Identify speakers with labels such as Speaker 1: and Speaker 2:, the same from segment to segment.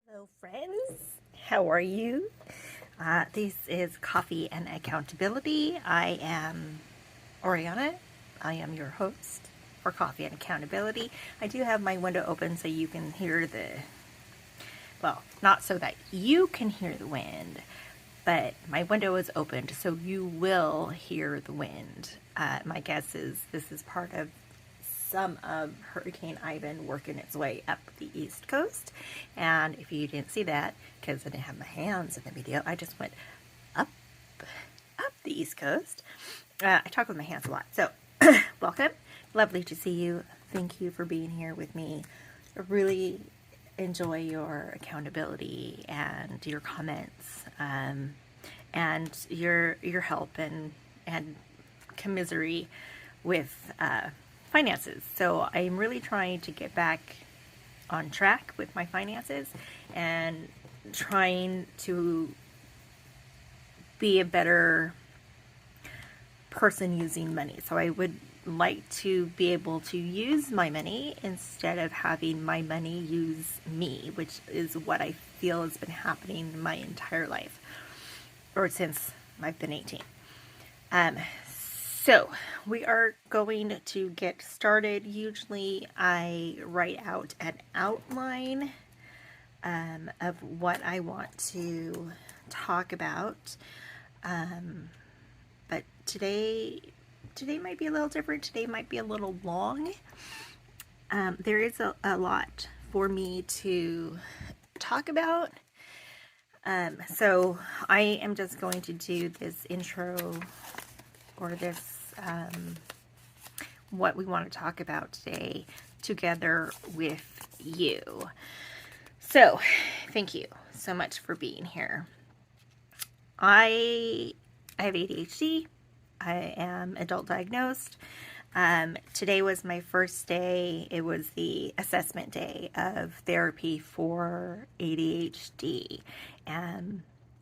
Speaker 1: Hello, friends. How are you? This is Coffee and Accountability. I am Oriana. I am your host for Coffee and Accountability. I do have my window open so you can hear not so that you can hear the wind, but my window is opened so you will hear the wind. My guess is this is part of some of Hurricane Ivan working its way up the East Coast. And if you didn't see that, because I didn't have my hands in the video, I just went up the East Coast. I talk with my hands a lot. So, welcome. Lovely to see you. Thank you for being here with me. I really enjoy your accountability and your comments, and your help and commisery with finances. So I'm really trying to get back on track with my finances and trying to be a better person using money. So I would like to be able to use my money instead of having my money use me, which is what I feel has been happening my entire life, or since I've been 18. So we are going to get started. Usually I write out an outline of what I want to talk about. But today might be a little different. Today might be a little long. There is a lot for me to talk about. So I am just going to do this intro, or this what we want to talk about today together with you. So thank you so much for being here. I have ADHD. I am adult diagnosed. Today was my first day. It was the assessment day of therapy for ADHD.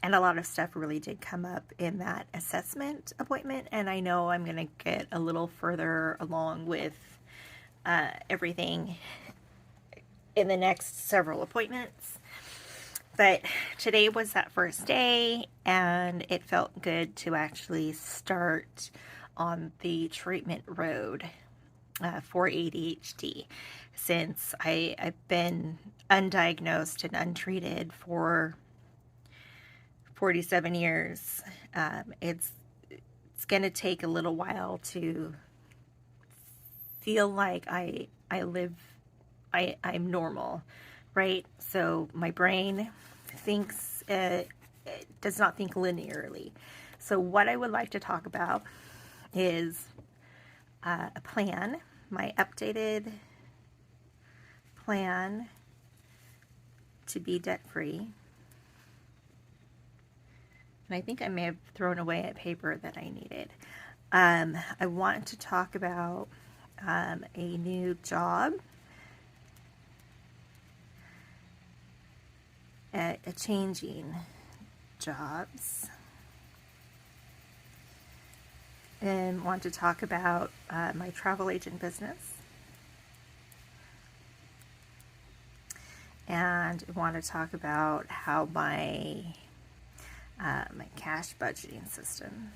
Speaker 1: And a lot of stuff really did come up in that assessment appointment. And I know I'm going to get a little further along with everything in the next several appointments. But today was that first day, and it felt good to actually start on the treatment road for ADHD, since I've been undiagnosed and untreated for 47 years. It's going to take a little while to feel like I'm normal, right? So my brain thinks, does not think linearly. So what I would like to talk about is a plan, my updated plan to be debt-free. And I think I may have thrown away a paper that I needed. I want to talk about a new job, a changing jobs, and want to talk about my travel agent business, and want to talk about how my cash budgeting system.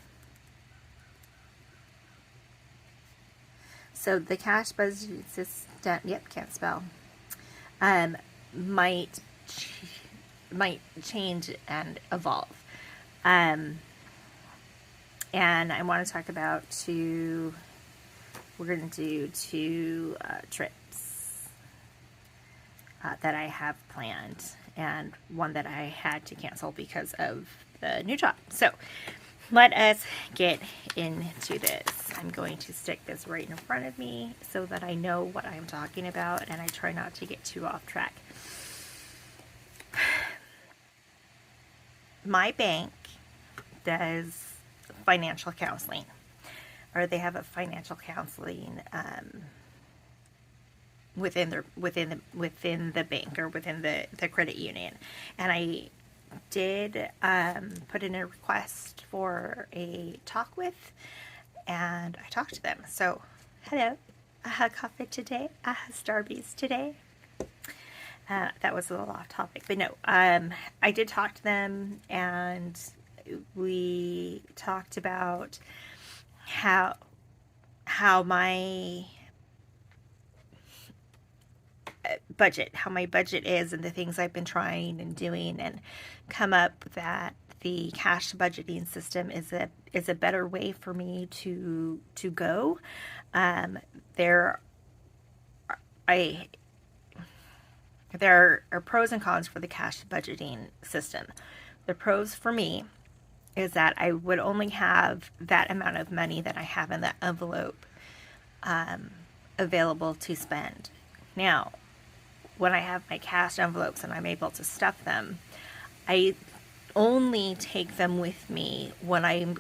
Speaker 1: So the cash budgeting system, can't spell, might change and evolve. And I want to talk about we're going to do two trips that I have planned, and one that I had to cancel because of the new job. So let us get into this. I'm going to stick this right in front of me so that I know what I'm talking about, and I try not to get too off track. My bank does financial counseling, or they have a financial counseling within the bank, or within the credit union. And I did put in a request for a talk with, and I talked to them. So hello, I had coffee today, I had Starbucks today. That was a little off topic, but no, I did talk to them, and we talked about how my how my budget is, and the things I've been trying and doing, and come up that the cash budgeting system is a better way for me to go. There I there are pros and cons for the cash budgeting system. The pros for me is that I would only have that amount of money that I have in that envelope available to spend. Now, when I have my cash envelopes and I'm able to stuff them, I only take them with me when I'm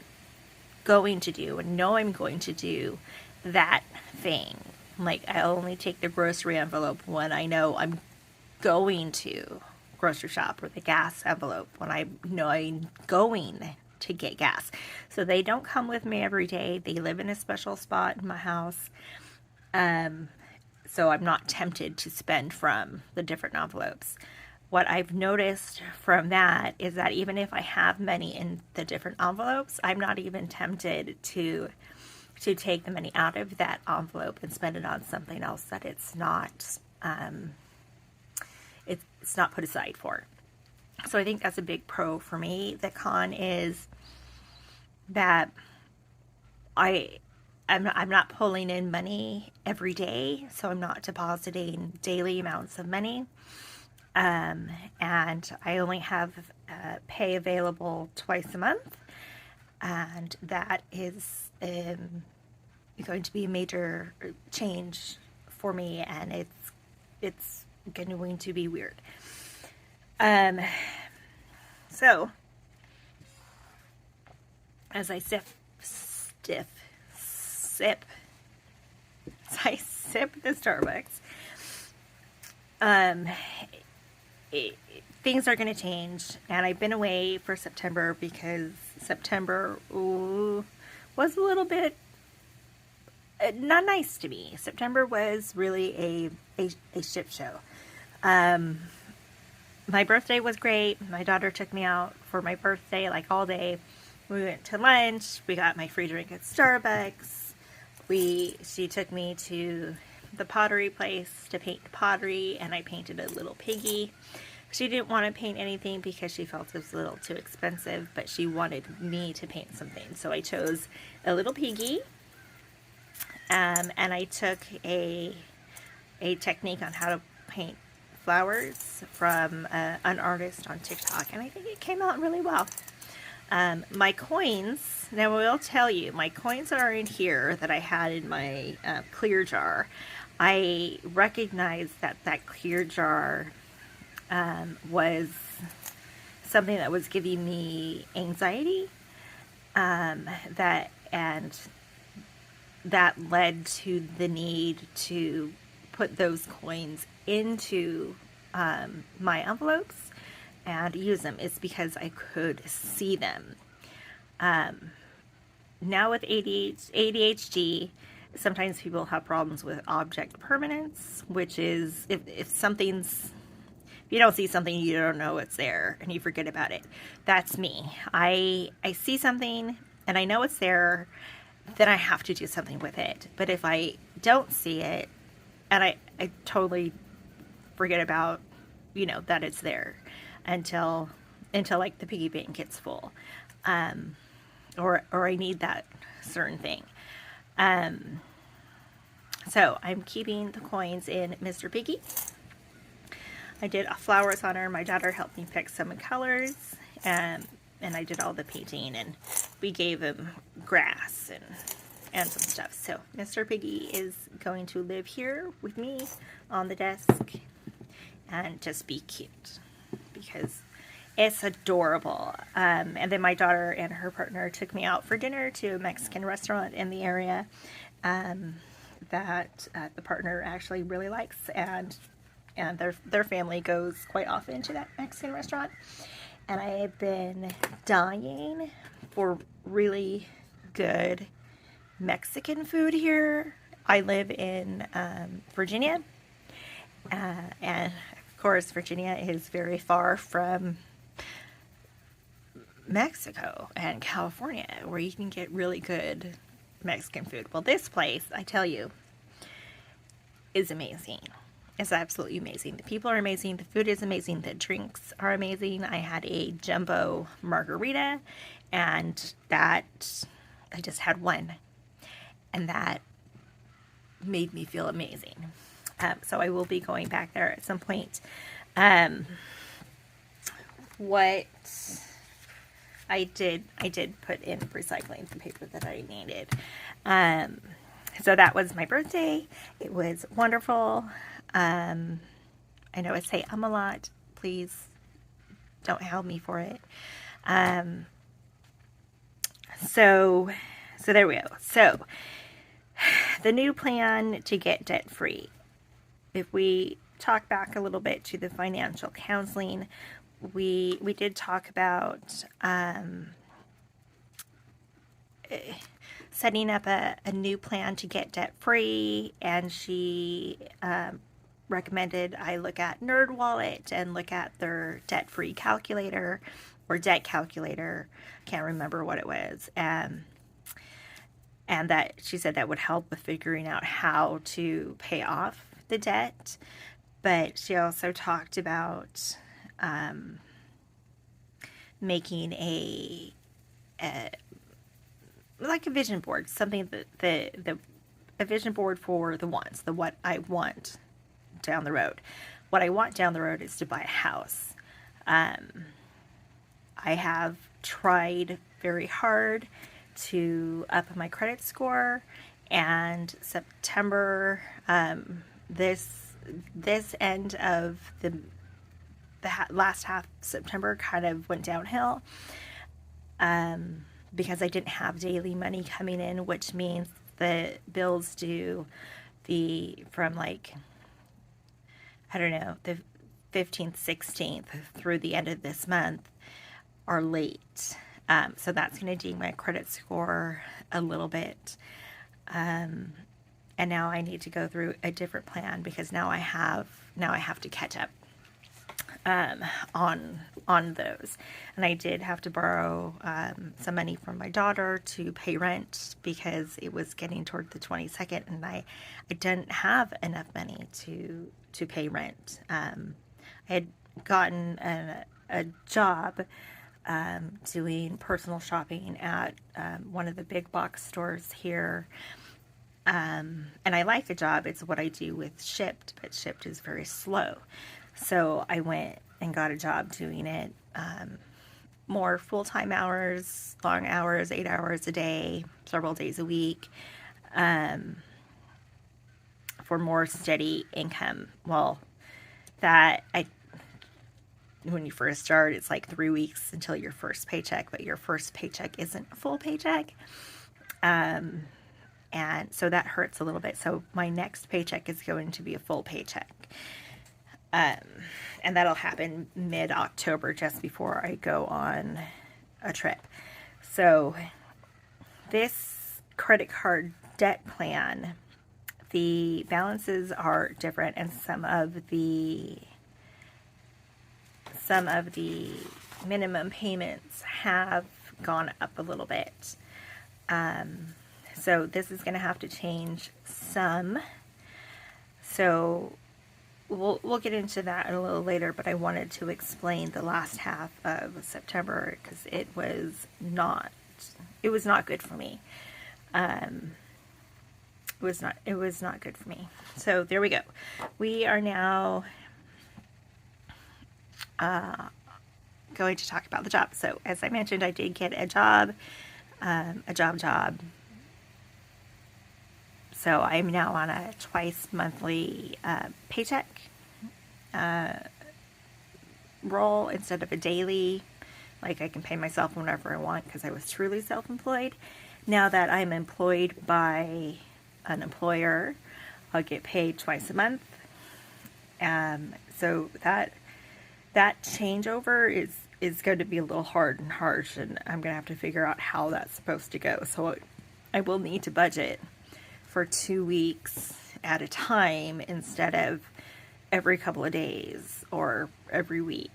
Speaker 1: going to do and know I'm going to do that thing. Like, I only take the grocery envelope when I know I'm going to grocery shop, or the gas envelope when I know I'm going to get gas. So they don't come with me every day. They live in a special spot in my house. So I'm not tempted to spend from the different envelopes. What I've noticed from that is that even if I have money in the different envelopes, I'm not even tempted to take the money out of that envelope and spend it on something else that it's not put aside for. So I think that's a big pro for me. The con is that I'm not pulling in money every day, so I'm not depositing daily amounts of money. And I only have pay available twice a month, and that is going to be a major change for me, and it's going to be weird. So as I sip the Starbucks, things are going to change, and I've been away for September because September was a little bit not nice to me. September was really a shit show. My birthday was great. My daughter took me out for my birthday, like, all day. We went to lunch. We got my free drink at Starbucks. She took me to the pottery place to paint pottery, and I painted a little piggy. She didn't want to paint anything because she felt it was a little too expensive, but she wanted me to paint something. So I chose a little piggy, and I took a technique on how to paint flowers from an artist on TikTok, and I think it came out really well. My coins, now I will tell you, my coins that are in here that I had in my clear jar, I recognized that clear jar was something that was giving me anxiety, that led to the need to put those coins into my envelopes and use them. It's because I could see them. Now with ADHD, sometimes people have problems with object permanence, which is if you don't see something, you don't know it's there, and you forget about it. That's me. I see something and I know it's there, then I have to do something with it. But if I don't see it, and I totally forget about, that it's there until like the piggy bank gets full, or I need that certain thing. So I'm keeping the coins in Mr. Piggy. I did flowers on her. My daughter helped me pick some colors, and I did all the painting, and we gave him grass and some stuff. So Mr. Piggy is going to live here with me on the desk and just be cute because it's adorable. And then my daughter and her partner took me out for dinner to a Mexican restaurant in the area that the partner actually really likes, and their family goes quite often to that Mexican restaurant. And I have been dying for really good Mexican food here. I live in Virginia, and of course, Virginia is very far from Mexico and California, where you can get really good Mexican food. Well, this place, I tell you, is amazing. It's absolutely amazing. The people are amazing. The food is amazing. The drinks are amazing. I had a jumbo margarita, and that, I just had one, and that made me feel amazing. So I will be going back there at some point. What I did put in recycling the paper that I needed. So that was my birthday. It was wonderful. I know I say a lot. Please don't hound me for it. So there we go. So the new plan to get debt free. If we talk back a little bit to the financial counseling, we did talk about setting up a new plan to get debt free, and she recommended I look at NerdWallet and look at their debt free calculator or debt calculator. Can't remember what it was. And that she said that would help with figuring out how to pay off the debt. But she also talked about making a like a vision board, something that a vision board for the wants, the what I want down the road. What I want down the road is to buy a house. I have tried very hard to up my credit score, and September, this end of the last half of September kind of went downhill, because I didn't have daily money coming in, which means the bills due from like, I don't know, the 15th, 16th through the end of this month are late. So that's going to ding my credit score a little bit. And now I need to go through a different plan, because now I have to catch up on those. And I did have to borrow some money from my daughter to pay rent, because it was getting toward the 22nd, and I didn't have enough money to pay rent. I had gotten a job doing personal shopping at one of the big box stores here. And I like the job. It's what I do with Shipt, but Shipt is very slow. So I went and got a job doing it, more full-time hours, long hours, 8 hours a day, several days a week, for more steady income. Well, when you first start, it's like 3 weeks until your first paycheck, but your first paycheck isn't a full paycheck. And so that hurts a little bit. So my next paycheck is going to be a full paycheck. And that'll happen mid-October, just before I go on a trip. So this credit card debt plan, the balances are different, and some of the minimum payments have gone up a little bit. So this is going to have to change some. So we'll get into that a little later, but I wanted to explain the last half of September, because it was not good for me. It was not good for me. So there we go. We are now going to talk about the job. So as I mentioned, I did get a job. So I'm now on a twice monthly paycheck roll instead of a daily. Like, I can pay myself whenever I want, because I was truly self-employed. Now that I'm employed by an employer, I'll get paid twice a month. So that changeover is going to be a little hard and harsh, and I'm going to have to figure out how that's supposed to go. So I will need to budget for 2 weeks at a time instead of every couple of days or every week.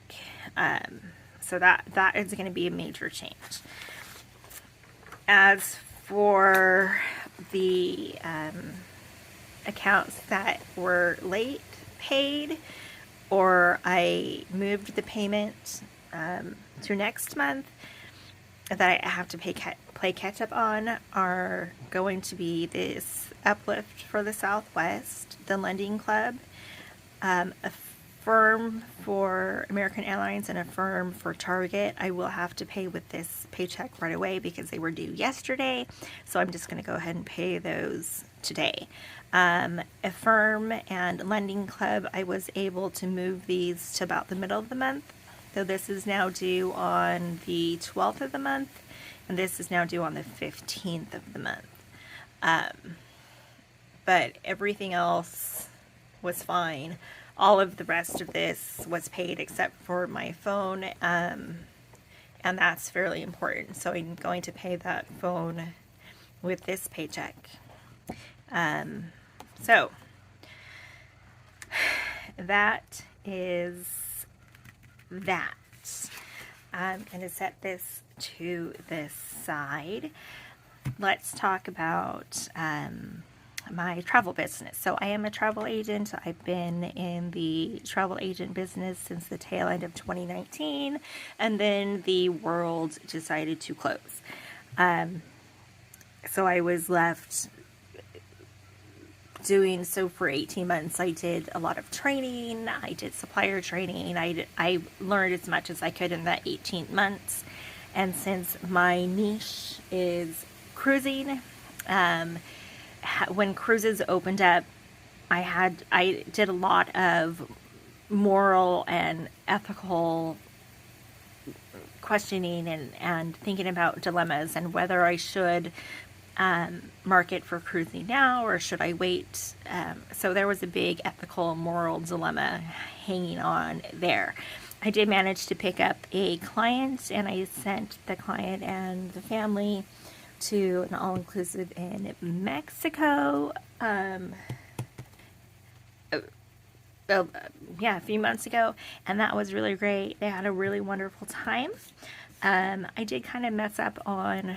Speaker 1: So that is going to be a major change. As for the accounts that were late paid, or I moved the payment to next month, that I have to play catch up on, are going to be this Uplift for the Southwest, the Lending Club, a firm for American Airlines, and a firm for Target. I will have to pay with this paycheck right away because they were due yesterday, so I'm just going to go ahead and pay those today. A firm and Lending Club, I was able to move these to about the middle of the month. So this is now due on the 12th of the month, and this is now due on the 15th of the month. But everything else was fine. All of the rest of this was paid except for my phone, and that's fairly important. So I'm going to pay that phone with this paycheck. So that is that. I'm going to set this to this side. Let's talk about my travel business. So I am a travel agent. I've been in the travel agent business since the tail end of 2019, and then the world decided to close. So I was left doing so for 18 months. I did a lot of training. I did supplier training. I learned as much as I could in that 18 months. And since my niche is cruising, when cruises opened up, I did a lot of moral and ethical questioning and thinking about dilemmas and whether I should market for cruising now or should I wait. So there was a big ethical moral dilemma hanging on there. I did manage to pick up a client, and I sent the client and the family to an all-inclusive in Mexico a few months ago, and that was really great. They had a really wonderful time. I did kind of mess up on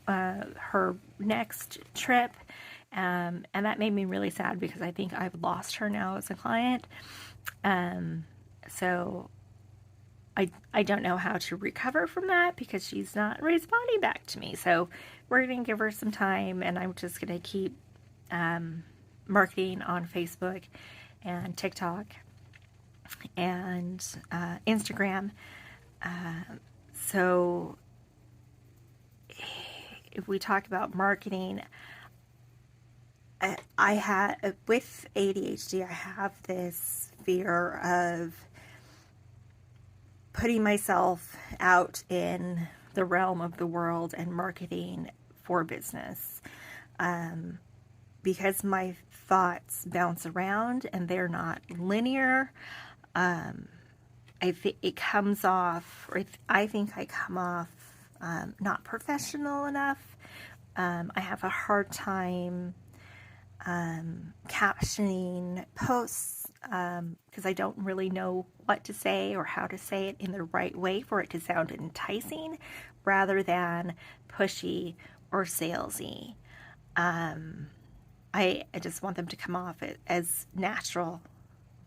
Speaker 1: her next trip, and that made me really sad because I think I've lost her now as a client. So I don't know how to recover from that because she's not responding back to me. So we're going to give her some time, and I'm just going to keep marketing on Facebook and TikTok and Instagram. So if we talk about marketing, I had, with ADHD, I have this fear of putting myself out in the realm of the world and marketing for business, because my thoughts bounce around and they're not linear. It comes off, or I think I come off not professional enough. I have a hard time captioning posts because I don't really know what to say or how to say it in the right way for it to sound enticing rather than pushy or salesy. I just want them to come off as natural,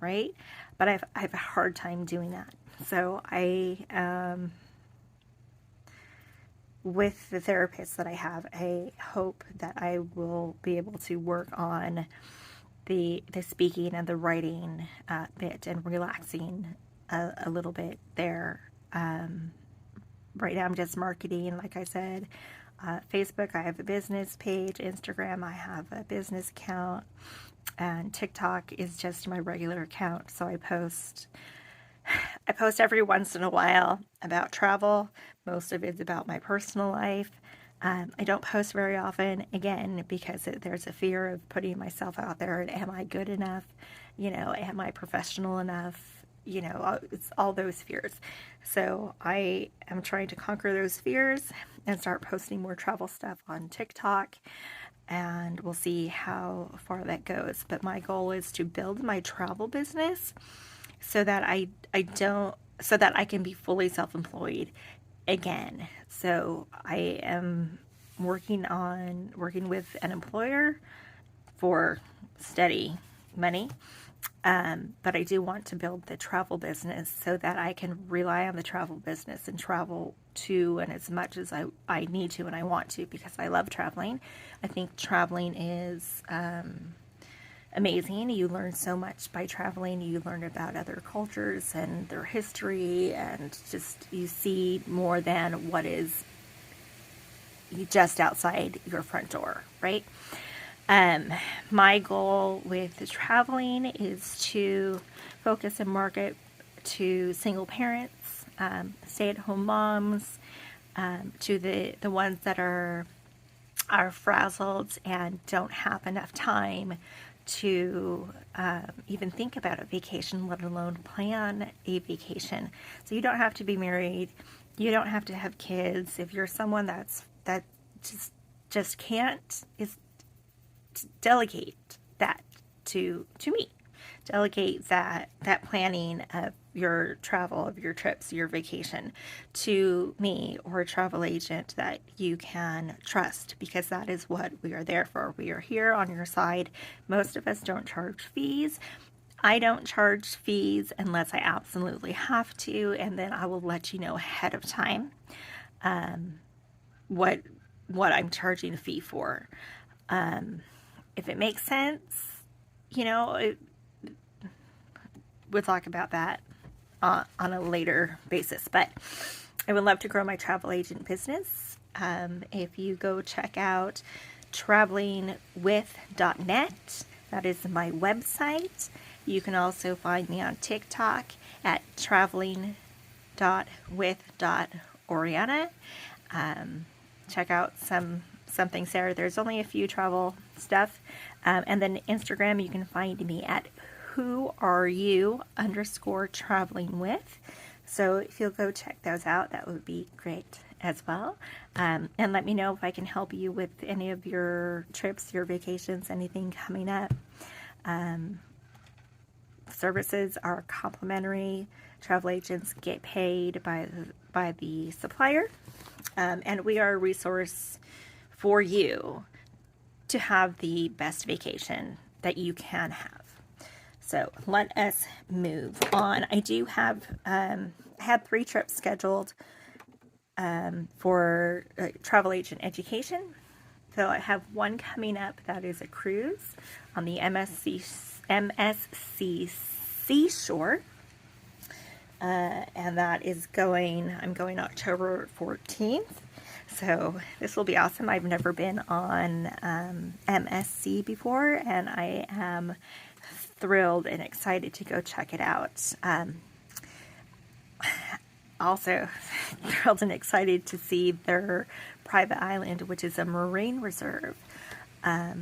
Speaker 1: right? But I have a hard time doing that. So with the therapist that I have, I hope that I will be able to work on the speaking and the writing bit and relaxing a little bit there. Right now I'm just marketing, like I said. Facebook, I have a business page. Instagram, I have a business account. And TikTok is just my regular account. So I post every once in a while about travel. Most of it's about my personal life. I don't post very often, again, because there's a fear of putting myself out there. And am I good enough? Am I professional enough? It's all those fears. So I am trying to conquer those fears and start posting more travel stuff on TikTok. and we'll see how far that goes. But my goal is to build my travel business so that so that I can be fully self-employed again. So I am working with an employer for steady money. But I do want to build the travel business so that I can rely on the travel business and travel to and as much as I need to and I want to, because I love traveling. I think traveling is amazing. You learn so much by traveling. You learn about other cultures and their history, and just you see more than what is just outside your front door, right? My goal with traveling is to focus and market to single parents, stay-at-home moms, to the ones that are frazzled and don't have enough time to even think about a vacation, let alone plan a vacation. So you don't have to be married. You don't have to have kids. If you're someone that just can't, delegate that to me. Delegate that planning of your travel, of your trips, your vacation to me or a travel agent that you can trust, because that is what we are there for. We are here on your side. Most of us don't charge fees. I don't charge fees unless I absolutely have to, and then I will let you know ahead of time what I'm charging a fee for. If it makes sense, we'll talk about that on a later basis. But I would love to grow my travel agent business. If you go check out travelingwith.net, that is my website. You can also find me on TikTok at traveling.with.oriana. Check out some things there. There's only a few travel stuff. And then Instagram, you can find me at whoareyou_traveling_with. So if you'll go check those out, that would be great as well. And let me know if I can help you with any of your trips, your vacations, anything coming up. Services are complimentary. Travel agents get paid by the supplier. And we are a resource for you to have the best vacation that you can have. So let us move on. I do have had 3 trips scheduled for travel agent education. So I have one coming up that is a cruise on the MSC Seashore. And that is I'm going October 14th. So this will be awesome. I've never been on MSC before, and I am thrilled and excited to go check it out. Also thrilled and excited to see their private island, which is a marine reserve. I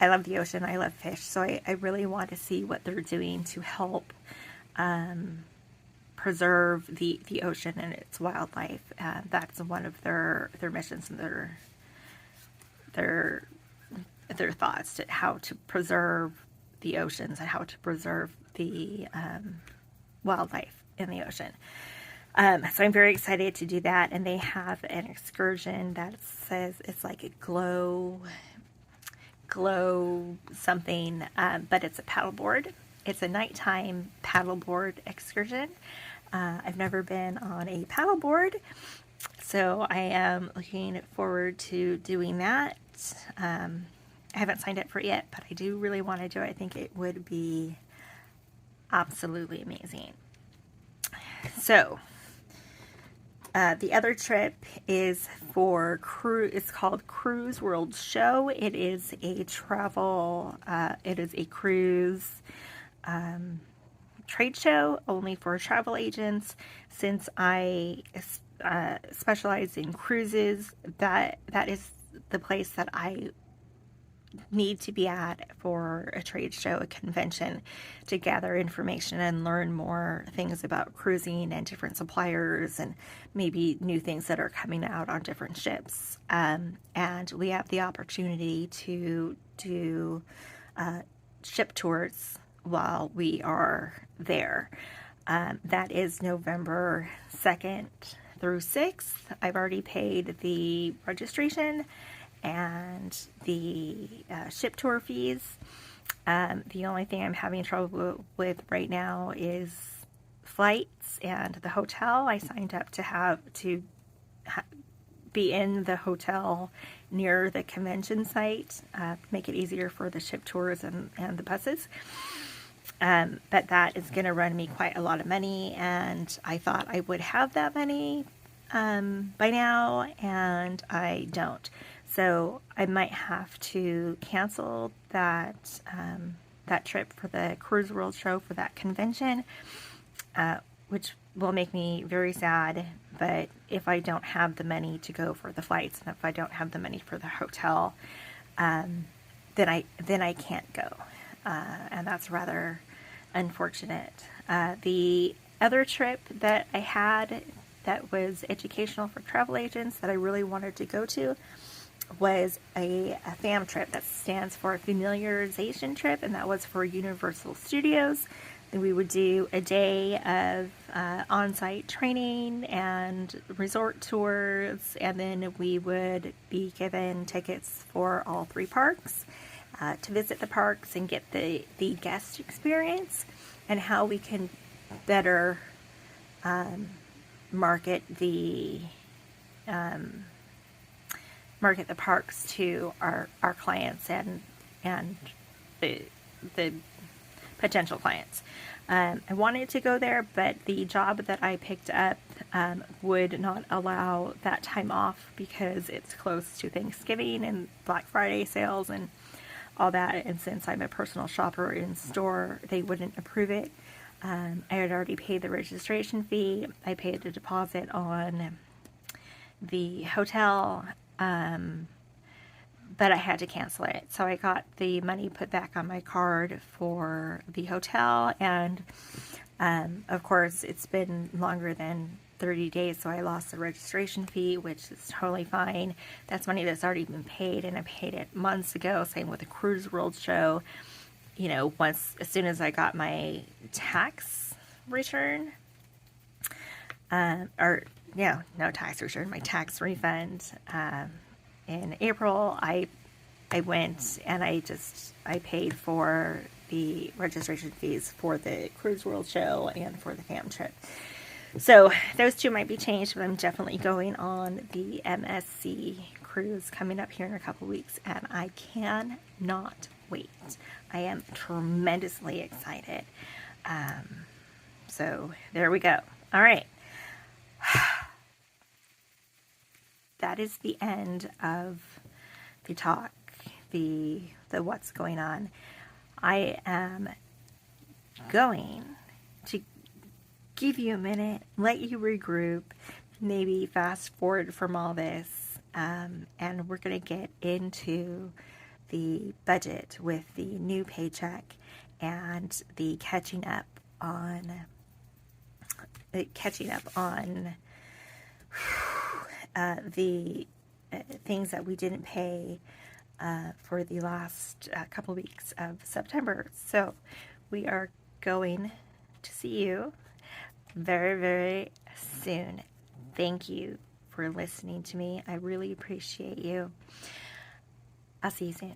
Speaker 1: love the ocean. I love fish. So I really want to see what they're doing to help preserve the ocean and its wildlife. That's one of their missions and their thoughts to how to preserve the oceans and how to preserve the wildlife in the ocean. So I'm very excited to do that. And they have an excursion that says it's like a glow something, but it's a paddleboard. It's a nighttime paddleboard excursion. I've never been on a paddleboard, so I am looking forward to doing that. I haven't signed up for it yet, but I do really want to do it. I think it would be absolutely amazing. So the other trip is for it's called Cruise World Show. It is a cruise trade show only for travel agents. Since I specialize in cruises, that is the place that I need to be at for a trade show, a convention, to gather information and learn more things about cruising and different suppliers and maybe new things that are coming out on different ships. And we have the opportunity to do ship tours while we are there. That is November 2nd through 6th. I've already paid the registration and the ship tour fees. The only thing I'm having trouble with right now is flights and the hotel. I signed up to be in the hotel near the convention site, make it easier for the ship tours and the buses. But that is going to run me quite a lot of money, and I thought I would have that money by now, and I don't. So I might have to cancel that trip for the Cruise World Show for that convention, which will make me very sad. But if I don't have the money to go for the flights, and if I don't have the money for the hotel, then I can't go, and that's rather unfortunate. The other trip that I had that was educational for travel agents that I really wanted to go to was a FAM trip. That stands for familiarization trip, and that was for Universal Studios. And we would do a day of on-site training and resort tours, and then we would be given tickets for all 3 parks to visit the parks and get the guest experience and how we can better market the parks to our clients and the potential clients. I wanted to go there, but the job that I picked up would not allow that time off because it's close to Thanksgiving and Black Friday sales and all that. And since I'm a personal shopper in store, they wouldn't approve it. I had already paid the registration fee. I paid a deposit on the hotel, but I had to cancel it. So I got the money put back on my card for the hotel, and of course it's been longer than 30 days, so I lost the registration fee, which is totally fine. That's money that's already been paid, and I paid it months ago. Same with the Cruise World Show. You know, as soon as I got my tax return, no tax return, my tax refund, in April, I went and I paid for the registration fees for the Cruise World Show and for the FAM trip. So those 2 might be changed, but I'm definitely going on the MSC cruise coming up here in a couple weeks, and I cannot wait. I am tremendously excited. So there we go. All right. That is the end of the talk, the what's going on. I am going to give you a minute, let you regroup, maybe fast forward from all this, and we're going to get into the budget with the new paycheck and the catching up on the things that we didn't pay for the last couple weeks of September. So we are going to see you very, very soon. Thank you for listening to me. I really appreciate you. I'll see you soon.